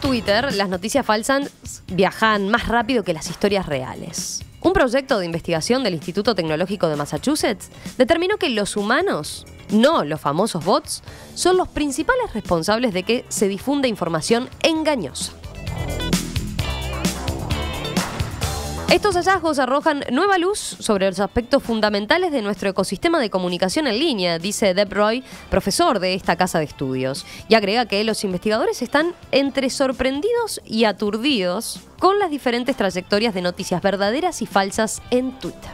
Twitter, las noticias falsas viajan más rápido que las historias reales. Un proyecto de investigación del Instituto Tecnológico de Massachusetts determinó que los humanos, no los famosos bots, son los principales responsables de que se difunda información engañosa. Estos hallazgos arrojan nueva luz sobre los aspectos fundamentales de nuestro ecosistema de comunicación en línea, dice Deb Roy, profesor de esta casa de estudios, y agrega que los investigadores están entre sorprendidos y aturdidos con las diferentes trayectorias de noticias verdaderas y falsas en Twitter.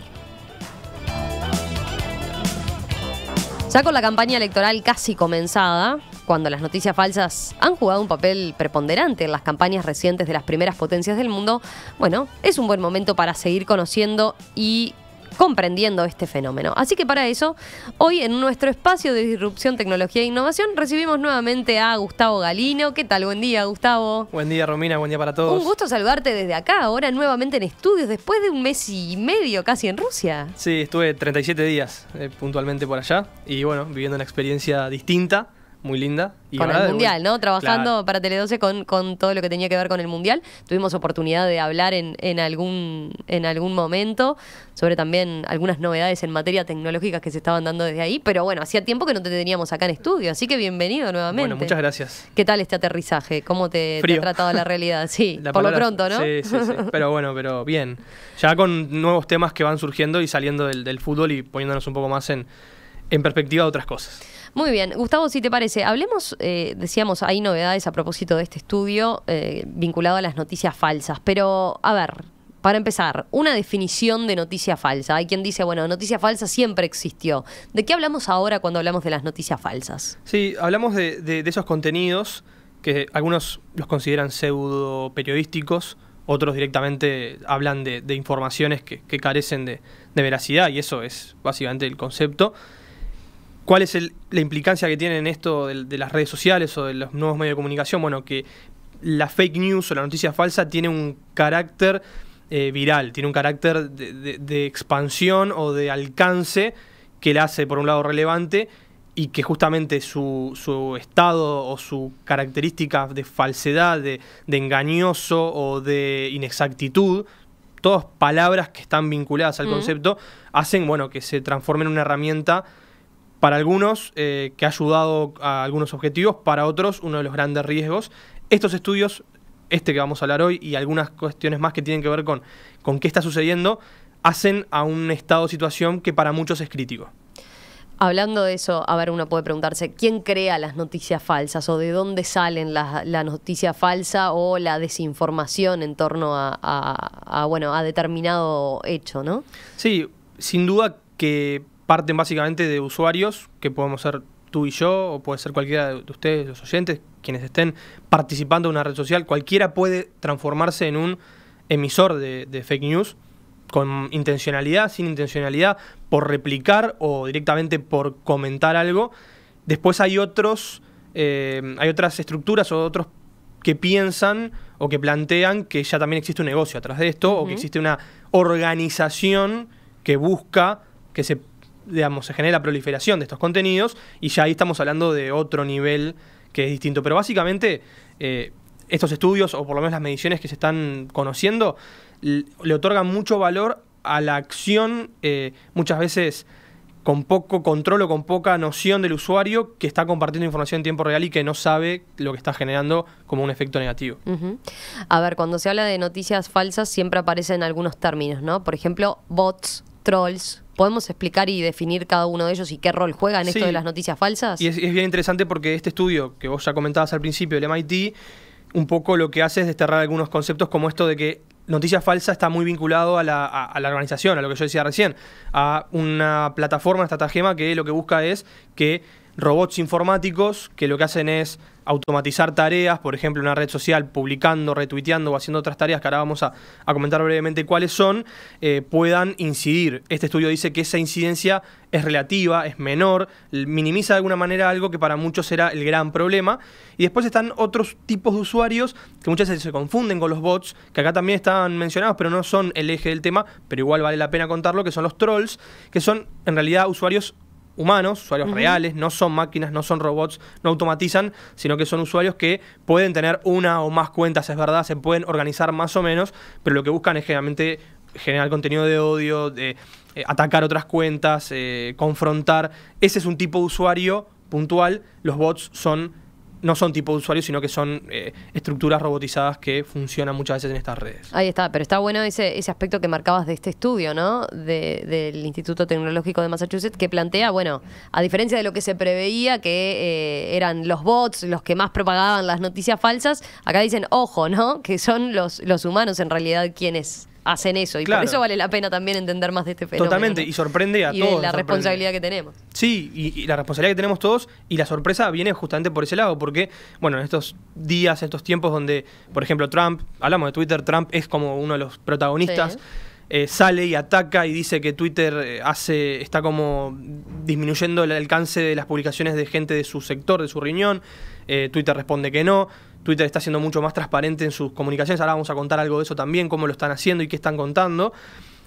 Ya con la campaña electoral casi comenzada, cuando las noticias falsas han jugado un papel preponderante en las campañas recientes de las primeras potencias del mundo, bueno, es un buen momento para seguir conociendo y comprendiendo este fenómeno. Así que para eso, hoy en nuestro espacio de disrupción, tecnología e innovación, recibimos nuevamente a Gustavo Galino. ¿Qué tal? Buen día, Gustavo. Buen día, Romina. Buen día para todos. Un gusto saludarte desde acá, ahora nuevamente en estudios, después de un mes y medio casi en Rusia. Sí, estuve 37 días puntualmente por allá y bueno, viviendo una experiencia distinta. Muy linda. Y con el Mundial, ¿no? Trabajando para Tele12 con todo lo que tenía que ver con el Mundial. Tuvimos oportunidad de hablar en algún momento sobre también algunas novedades en materia tecnológica que se estaban dando desde ahí. Pero bueno, hacía tiempo que no te teníamos acá en estudio, así que bienvenido nuevamente. Bueno, muchas gracias. ¿Qué tal este aterrizaje? ¿Cómo te ha tratado la realidad? Sí, por lo pronto, ¿no? Sí. Pero bueno, pero bien. Ya con nuevos temas que van surgiendo y saliendo del fútbol y poniéndonos un poco más en perspectiva de otras cosas. Muy bien. Gustavo, si te parece, hablemos, decíamos, hay novedades a propósito de este estudio vinculado a las noticias falsas, pero, a ver, para empezar, una definición de noticia falsa. Hay quien dice, bueno, noticia falsa siempre existió. ¿De qué hablamos ahora cuando hablamos de las noticias falsas? Sí, hablamos de esos contenidos que algunos los consideran pseudo periodísticos, otros directamente hablan de informaciones que carecen de veracidad, y eso es básicamente el concepto. ¿Cuál es la implicancia que tienen esto de las redes sociales o de los nuevos medios de comunicación? Bueno, que la fake news o la noticia falsa tiene un carácter viral, tiene un carácter de expansión o de alcance que la hace, por un lado, relevante, y que justamente su estado o su característica de falsedad, de engañoso o de inexactitud, todas palabras que están vinculadas al concepto, hacen, bueno, que se transforme en una herramienta para algunos que ha ayudado a algunos objetivos, para otros uno de los grandes riesgos. Estos estudios, que vamos a hablar hoy, y algunas cuestiones más que tienen que ver con qué está sucediendo, hacen a un estado de situación que para muchos es crítico. Hablando de eso, a ver, uno puede preguntarse, ¿quién crea las noticias falsas o de dónde salen la noticia falsa o la desinformación en torno a determinado hecho, ¿no? Sí, sin duda que parten básicamente de usuarios, que podemos ser tú y yo, o puede ser cualquiera de ustedes, los oyentes, quienes estén participando en una red social. Cualquiera puede transformarse en un emisor de fake news, con intencionalidad, sin intencionalidad, por replicar o directamente por comentar algo. Después hay otras estructuras o otros que piensan o que plantean que ya también existe un negocio atrás de esto, o que existe una organización que busca que se genere la proliferación de estos contenidos, y ya ahí estamos hablando de otro nivel que es distinto. Pero básicamente estos estudios, o por lo menos las mediciones que se están conociendo, le otorgan mucho valor a la acción, muchas veces con poco control o con poca noción del usuario, que está compartiendo información en tiempo real y que no sabe lo que está generando como un efecto negativo. A ver, cuando se habla de noticias falsas siempre aparecen algunos términos, ¿no? Por ejemplo, bots, trolls. ¿Podemos explicar y definir cada uno de ellos y qué rol juega en esto de las noticias falsas? Y es bien interesante porque este estudio que vos ya comentabas al principio del MIT, un poco lo que hace es desterrar algunos conceptos como esto de que noticia falsa está muy vinculado a la organización, a lo que yo decía recién, a una plataforma, una estratagema que lo que busca es que robots informáticos, que lo que hacen es automatizar tareas, por ejemplo, en una red social, publicando, retuiteando o haciendo otras tareas que ahora vamos a comentar brevemente cuáles son, puedan incidir. Este estudio dice que esa incidencia es relativa, es menor, minimiza de alguna manera algo que para muchos era el gran problema. Y después están otros tipos de usuarios que muchas veces se confunden con los bots, que acá también están mencionados, pero no son el eje del tema, pero igual vale la pena contarlo, que son los trolls, que son en realidad usuarios humanos, usuarios reales, no son máquinas, no son robots, no automatizan, sino que son usuarios que pueden tener una o más cuentas, es verdad, se pueden organizar más o menos, pero lo que buscan es generalmente generar contenido de odio, de atacar otras cuentas, confrontar. Ese es un tipo de usuario puntual. Los bots no son tipo de usuario, sino que son estructuras robotizadas que funcionan muchas veces en estas redes. Ahí está, pero está bueno ese aspecto que marcabas de este estudio, ¿no? Del Instituto Tecnológico de Massachusetts, que plantea, bueno, a diferencia de lo que se preveía, que eran los bots los que más propagaban las noticias falsas, acá dicen, ojo, ¿no? Que son los humanos en realidad quienes hacen eso. Y claro, por eso vale la pena también entender más de este fenómeno. Totalmente, ¿no? Y sorprende a todos. Y de la responsabilidad que tenemos. Sí, y la responsabilidad que tenemos todos, y la sorpresa viene justamente por ese lado, porque, bueno, en estos días, estos tiempos donde, por ejemplo, Trump, hablamos de Twitter, Trump es como uno de los protagonistas, sale y ataca y dice que Twitter está como disminuyendo el alcance de las publicaciones de gente de su sector, de su riñón. Twitter responde que no. Twitter está siendo mucho más transparente en sus comunicaciones. Ahora vamos a contar algo de eso también, cómo lo están haciendo y qué están contando.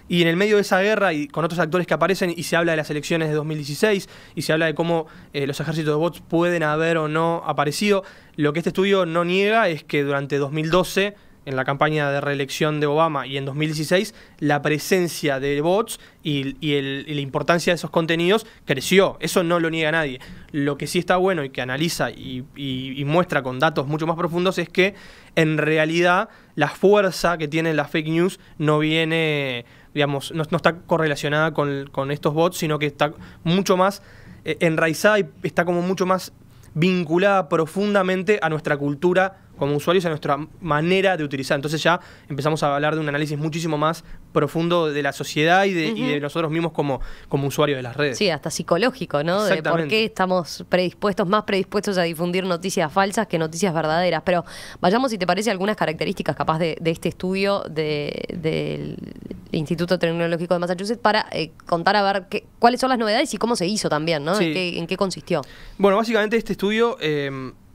Y en el medio de esa guerra y con otros actores que aparecen, y se habla de las elecciones de 2016, y se habla de cómo los ejércitos de bots pueden haber o no aparecido, lo que este estudio no niega es que durante 2012, en la campaña de reelección de Obama, y en 2016, la presencia de bots y la importancia de esos contenidos creció. Eso no lo niega nadie. Lo que sí está bueno y que analiza y muestra con datos mucho más profundos es que en realidad la fuerza que tienen las fake news no viene, digamos, no está correlacionada con estos bots, sino que está mucho más enraizada y está como mucho más vinculada profundamente a nuestra cultura como usuarios, a nuestra manera de utilizar. Entonces ya empezamos a hablar de un análisis muchísimo más profundo de la sociedad y de nosotros mismos como usuarios de las redes. Sí, hasta psicológico, ¿no? De por qué estamos más predispuestos a difundir noticias falsas que noticias verdaderas. Pero vayamos, si te parece, algunas características capaz de este estudio del Instituto Tecnológico de Massachusetts para contar a ver cuáles son las novedades y cómo se hizo también, ¿no? Sí. ¿En qué consistió? Bueno, básicamente este estudio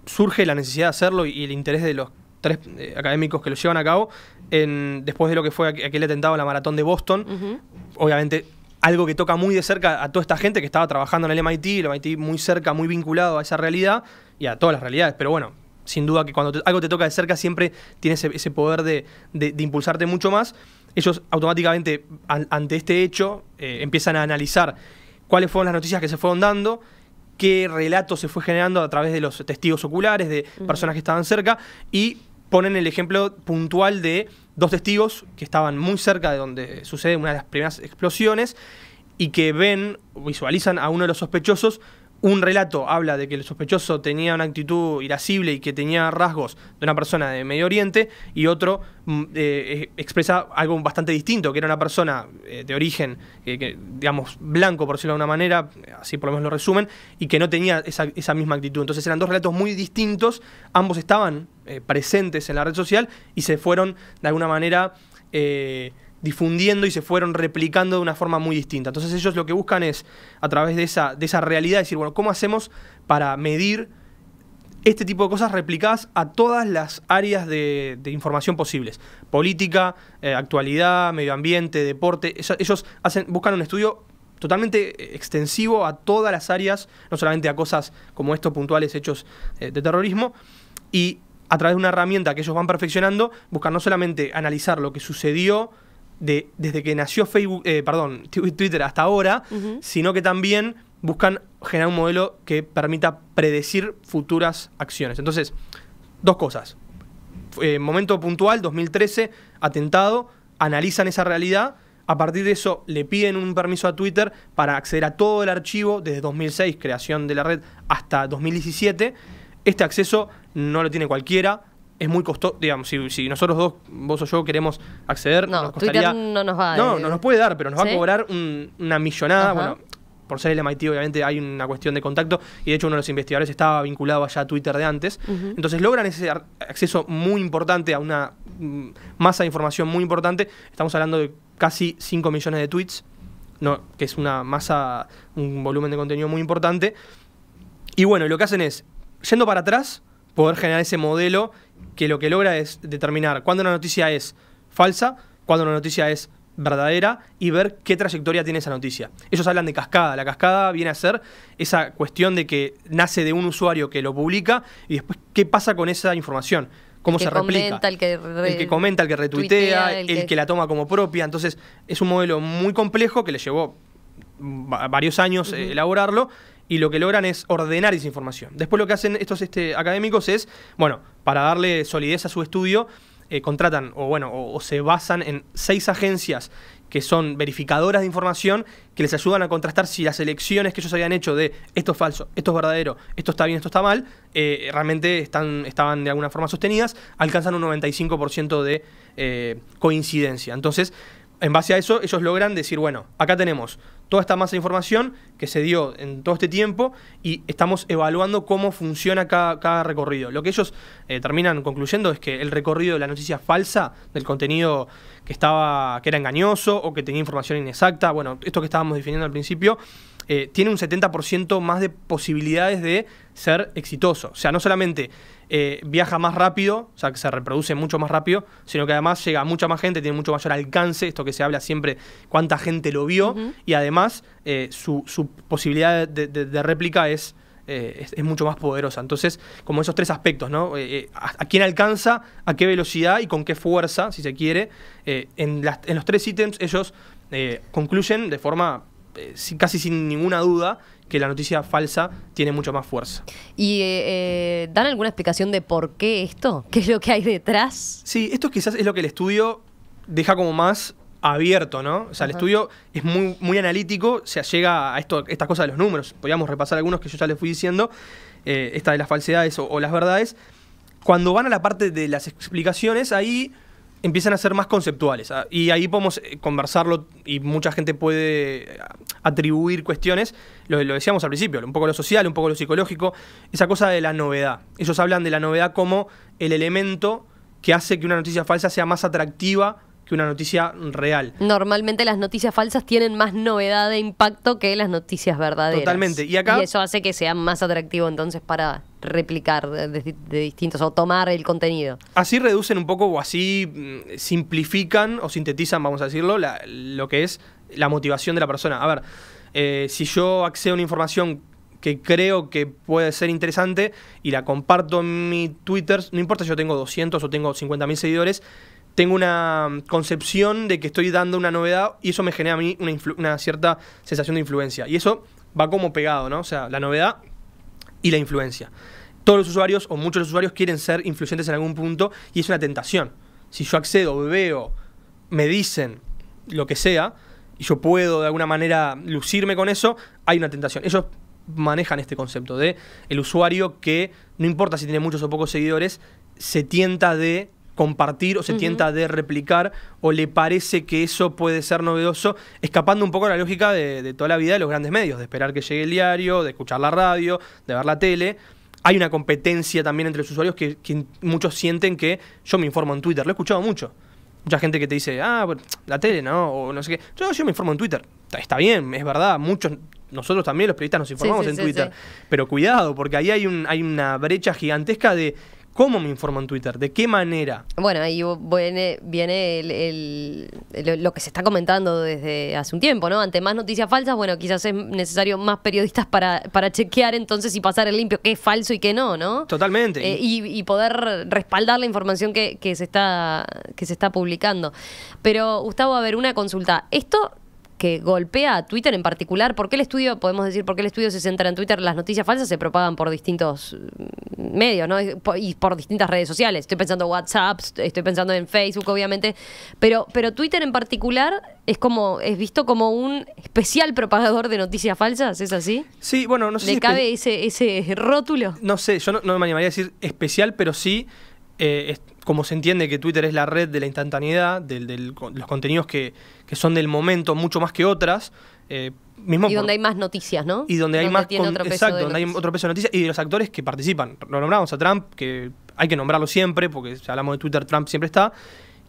surge la necesidad de hacerlo y el interés de los 3 académicos que lo llevan a cabo después de lo que fue aquel atentado a la maratón de Boston. Obviamente algo que toca muy de cerca a toda esta gente que estaba trabajando en el MIT muy cerca, muy vinculado a esa realidad y a todas las realidades, pero bueno, sin duda que cuando algo te toca de cerca siempre tiene ese poder de impulsarte mucho más. Ellos automáticamente ante este hecho empiezan a analizar cuáles fueron las noticias que se fueron dando, qué relato se fue generando a través de los testigos oculares, de personas que estaban cerca, y ponen el ejemplo puntual de 2 testigos que estaban muy cerca de donde sucede una de las primeras explosiones y que visualizan a uno de los sospechosos. Un relato habla de que el sospechoso tenía una actitud irascible y que tenía rasgos de una persona de Medio Oriente, y otro expresa algo bastante distinto, que era una persona de origen, digamos, blanco, por decirlo de alguna manera, así por lo menos lo resumen, y que no tenía esa misma actitud. Entonces eran 2 relatos muy distintos, ambos estaban presentes en la red social y se fueron de alguna manera difundiendo y se fueron replicando de una forma muy distinta. Entonces ellos lo que buscan es, a través de esa realidad, decir, bueno, ¿cómo hacemos para medir este tipo de cosas replicadas a todas las áreas de información posibles? Política, actualidad, medio ambiente, deporte. Ellos buscan un estudio totalmente extensivo a todas las áreas, no solamente a cosas como estos puntuales hechos de terrorismo, y a través de una herramienta que ellos van perfeccionando, buscan no solamente analizar lo que sucedió desde que nació Twitter hasta ahora, sino que también buscan generar un modelo que permita predecir futuras acciones. Entonces, 2 cosas. Momento puntual, 2013, atentado, analizan esa realidad. A partir de eso, le piden un permiso a Twitter para acceder a todo el archivo desde 2006, creación de la red, hasta 2017. Este acceso no lo tiene cualquiera. Es muy costoso, digamos, si nosotros dos, vos o yo, queremos acceder, no, nos costaría... Twitter no nos va a... No nos puede dar, pero nos va a cobrar una millonada. Ajá. Bueno, por ser el MIT, obviamente, hay una cuestión de contacto, y de hecho uno de los investigadores estaba vinculado allá a Twitter de antes. Entonces logran ese acceso muy importante a una masa de información muy importante. Estamos hablando de casi 5 millones de tweets, que es una masa, un volumen de contenido muy importante. Y bueno, lo que hacen es, yendo para atrás, poder generar ese modelo que lo que logra es determinar cuándo una noticia es falsa, cuándo una noticia es verdadera y ver qué trayectoria tiene esa noticia. Ellos hablan de cascada. La cascada viene a ser esa cuestión de que nace de un usuario que lo publica y después qué pasa con esa información. Cómo se replica. El que comenta, el que retuitea, el que la toma como propia. Entonces, es un modelo muy complejo que le llevó varios años elaborarlo, y lo que logran es ordenar esa información. Después lo que hacen estos académicos es, bueno, para darle solidez a su estudio, contratan o se basan en 6 agencias que son verificadoras de información que les ayudan a contrastar si las elecciones que ellos habían hecho de esto es falso, esto es verdadero, esto está bien, esto está mal, realmente estaban de alguna forma sostenidas, alcanzan un 95% de coincidencia. Entonces, en base a eso, ellos logran decir, bueno, acá tenemos toda esta masa de información que se dio en todo este tiempo y estamos evaluando cómo funciona cada recorrido. Lo que ellos terminan concluyendo es que el recorrido de la noticia falsa, del contenido que era engañoso o que tenía información inexacta, bueno, esto que estábamos definiendo al principio, tiene un 70% más de posibilidades de ser exitoso. O sea, no solamente viaja más rápido, o sea, que se reproduce mucho más rápido, sino que además llega a mucha más gente, tiene mucho mayor alcance, esto que se habla siempre, cuánta gente lo vio, y además su posibilidad de réplica es mucho más poderosa. Entonces, como esos 3 aspectos, ¿no? A quién alcanza, a qué velocidad y con qué fuerza, si se quiere. En los 3 ítems ellos concluyen de forma casi sin ninguna duda que la noticia falsa tiene mucho más fuerza. ¿Y dan alguna explicación de por qué esto? ¿Qué es lo que hay detrás? Sí, esto quizás es lo que el estudio deja como más abierto, ¿no? O sea, el estudio es muy analítico, o sea, llega a estas cosas de los números. Podríamos repasar algunos que yo ya les fui diciendo, esta de las falsedades o las verdades. Cuando van a la parte de las explicaciones, ahí empiezan a ser más conceptuales, y ahí podemos conversarlo y mucha gente puede atribuir cuestiones, lo decíamos al principio, un poco lo social, un poco lo psicológico, esa cosa de la novedad. Ellos hablan de la novedad como el elemento que hace que una noticia falsa sea más atractiva que una noticia real. Normalmente las noticias falsas tienen más novedad de impacto que las noticias verdaderas. Totalmente. Y eso hace que sea más atractivo entonces para replicar de distintos o tomar el contenido. Así reducen un poco o así simplifican o sintetizan, vamos a decirlo, lo que es la motivación de la persona. A ver, si yo accedo a una información que creo que puede ser interesante y la comparto en mi Twitter, no importa si yo tengo 200 o tengo 50.000 seguidores, tengo una concepción de que estoy dando una novedad y eso me genera a mí una cierta sensación de influencia. Y eso va como pegado, ¿no? O sea, la novedad y la influencia. Todos los usuarios o muchos de los usuarios quieren ser influyentes en algún punto y es una tentación. Si yo accedo, veo, me dicen lo que sea y yo puedo de alguna manera lucirme con eso, hay una tentación. Ellos manejan este concepto de el usuario que, no importa si tiene muchos o pocos seguidores, se tienta de compartir o se tienta de replicar o le parece que eso puede ser novedoso, escapando un poco a la lógica de toda la vida de los grandes medios, de esperar que llegue el diario, de escuchar la radio, de ver la tele. Hay una competencia también entre los usuarios que muchos sienten que yo me informo en Twitter, lo he escuchado mucho. Mucha gente que te dice, bueno, la tele no, o no sé qué. Yo me informo en Twitter. Está bien, es verdad, nosotros también los periodistas nos informamos en Twitter. Pero cuidado, porque ahí hay una brecha gigantesca de ¿cómo me informo en Twitter? ¿De qué manera? Bueno, ahí viene lo que se está comentando desde hace un tiempo, ¿no? Ante más noticias falsas, bueno, quizás es necesario más periodistas para chequear entonces y pasar el limpio qué es falso y qué no, ¿no? Totalmente. Y poder respaldar la información que se está publicando. Pero, Gustavo, a ver, una consulta. Esto que golpea a Twitter en particular, ¿por qué el estudio se centra en Twitter? Las noticias falsas se propagan por distintos medios, ¿no? Y por distintas redes sociales. Estoy pensando en WhatsApp, estoy pensando en Facebook, obviamente, pero Twitter en particular es visto como un especial propagador de noticias falsas, ¿es así? Sí, bueno, no sé si ¿le cabe ese rótulo? No sé, yo no me animaría a decir especial, pero sí, como se entiende que Twitter es la red de la instantaneidad, los contenidos que son del momento mucho más que otras. Y donde hay más noticias, ¿no? Y donde hay más... Exacto, donde hay otro peso de noticias. Y de los actores que participan. Lo nombramos a Trump, que hay que nombrarlo siempre, porque si hablamos de Twitter, Trump siempre está.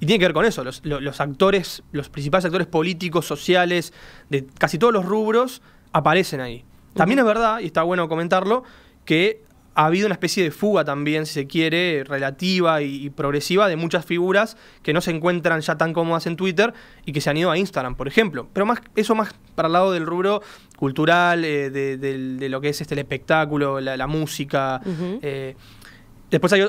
Y tiene que ver con eso. Los actores, los principales actores políticos, sociales, de casi todos los rubros, aparecen ahí. También es verdad, y está bueno comentarlo, que ha habido una especie de fuga también, si se quiere, relativa y progresiva de muchas figuras que no se encuentran ya tan cómodas en Twitter y que se han ido a Instagram, por ejemplo. Pero eso más para el lado del rubro cultural, de lo que es el espectáculo, la música. Después hay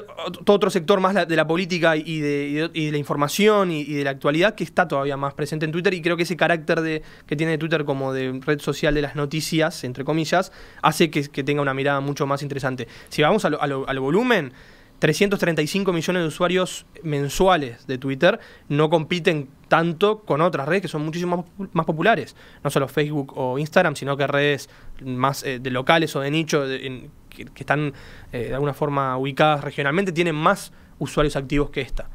todo otro sector más de la política y de la información y de la actualidad que está todavía más presente en Twitter, y creo que ese carácter que tiene Twitter como de red social de las noticias, entre comillas, hace que tenga una mirada mucho más interesante. Si vamos al volumen, 335 millones de usuarios mensuales de Twitter no compiten tanto con otras redes que son muchísimo más populares. No solo Facebook o Instagram, sino que redes más de locales o de nicho que están de alguna forma ubicadas regionalmente, tienen más usuarios activos que esta.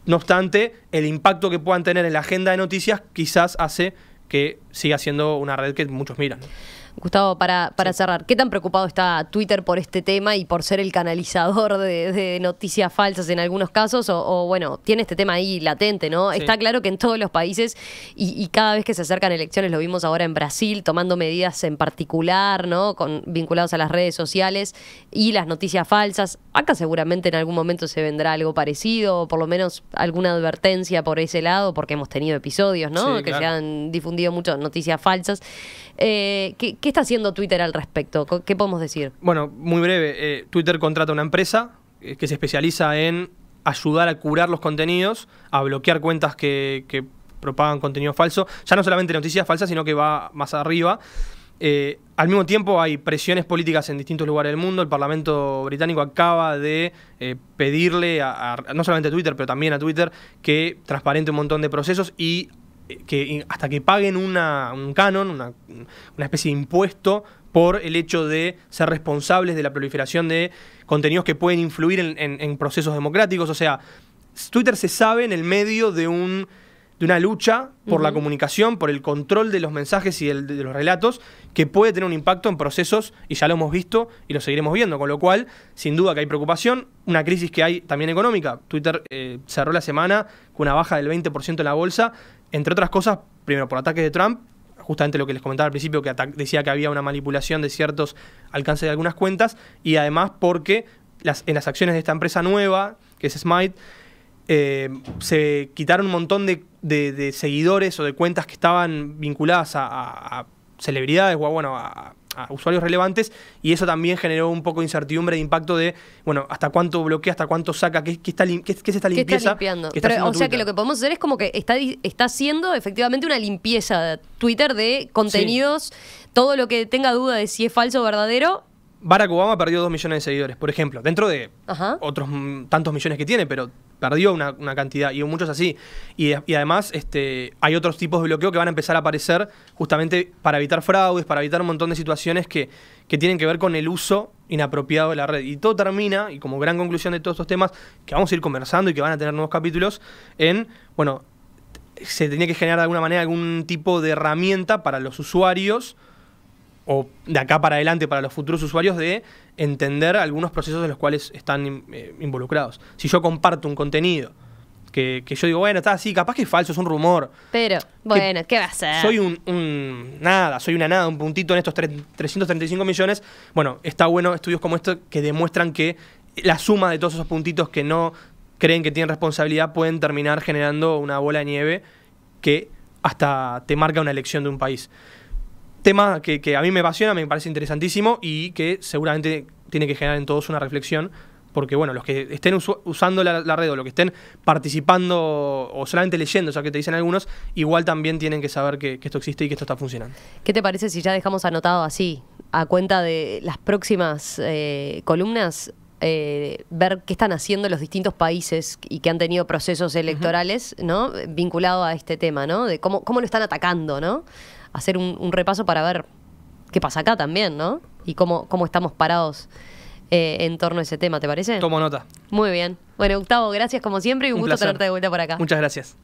No obstante, el impacto que puedan tener en la agenda de noticias quizás hace que siga siendo una red que muchos miran, ¿no? Gustavo, para cerrar, ¿qué tan preocupado está Twitter por este tema y por ser el canalizador de noticias falsas en algunos casos? O bueno, tiene este tema ahí latente, ¿no? Sí. Está claro que en todos los países y cada vez que se acercan elecciones, lo vimos ahora en Brasil, tomando medidas en particular, ¿no? Vinculados a las redes sociales y las noticias falsas. Acá seguramente en algún momento se vendrá algo parecido, o por lo menos alguna advertencia por ese lado, porque hemos tenido episodios, ¿no? Sí, que claro, se han difundido muchas noticias falsas. ¿Qué está haciendo Twitter al respecto? ¿Qué podemos decir? Bueno, muy breve. Twitter contrata una empresa que se especializa en ayudar a curar los contenidos, a bloquear cuentas que propagan contenido falso. Ya no solamente noticias falsas, sino que va más arriba. Al mismo tiempo hay presiones políticas en distintos lugares del mundo. El Parlamento británico acaba de pedirle no solamente a Twitter, pero también a Twitter, que transparente un montón de procesos y que hasta que paguen un canon, una especie de impuesto por el hecho de ser responsables de la proliferación de contenidos que pueden influir en procesos democráticos. O sea, Twitter se sabe en el medio de una lucha por la comunicación, por el control de los mensajes y de los relatos, que puede tener un impacto en procesos, y ya lo hemos visto y lo seguiremos viendo, con lo cual, sin duda que hay preocupación, una crisis que hay también económica. Twitter cerró la semana con una baja del 20% en la bolsa, entre otras cosas, primero por ataques de Trump, justamente lo que les comentaba al principio, que decía que había una manipulación de ciertos alcances de algunas cuentas, y además porque en las acciones de esta empresa nueva, que es Smite, se quitaron un montón de seguidores o de cuentas que estaban vinculadas a celebridades o a usuarios relevantes, y eso también generó un poco de incertidumbre, de impacto de, bueno, hasta cuánto bloquea, hasta cuánto saca, qué se está limpieza. ¿Qué está limpiando? Pero, o sea, que lo que podemos hacer es como que está haciendo efectivamente una limpieza de Twitter de contenidos, sí. Todo lo que tenga duda de si es falso o verdadero. Barack Obama perdió 2 millones de seguidores, por ejemplo, dentro de otros tantos millones que tiene, pero perdió una cantidad, y muchos así. Y además hay otros tipos de bloqueo que van a empezar a aparecer justamente para evitar fraudes, para evitar un montón de situaciones que tienen que ver con el uso inapropiado de la red. Y todo termina, y como gran conclusión de todos estos temas, que vamos a ir conversando y que van a tener nuevos capítulos, se tenía que generar de alguna manera algún tipo de herramienta para los usuarios, o de acá para adelante para los futuros usuarios, de entender algunos procesos en los cuales están involucrados. Si yo comparto un contenido que yo digo, bueno, está así, capaz que es falso, es un rumor. Pero, bueno, ¿qué va a ser? Soy una nada, un puntito en estos 335 millones. Bueno, está bueno estudios como estos que demuestran que la suma de todos esos puntitos que no creen que tienen responsabilidad pueden terminar generando una bola de nieve que hasta te marca una elección de un país. Tema que a mí me apasiona, me parece interesantísimo, y que seguramente tiene que generar en todos una reflexión, porque bueno, los que estén usando la red, o los que estén participando o solamente leyendo, o sea, que te dicen algunos, igual también tienen que saber que esto existe y que esto está funcionando. ¿Qué te parece si ya dejamos anotado así, a cuenta de las próximas columnas, ver qué están haciendo los distintos países y que han tenido procesos electorales, ¿no? Vinculado a este tema, ¿no? De cómo lo están atacando, ¿no? Hacer un repaso para ver qué pasa acá también, ¿no? Y cómo estamos parados en torno a ese tema, ¿te parece? Tomo nota. Muy bien. Bueno, Gustavo, gracias como siempre, y un gusto placer. tenerte de vuelta por acá. Muchas gracias.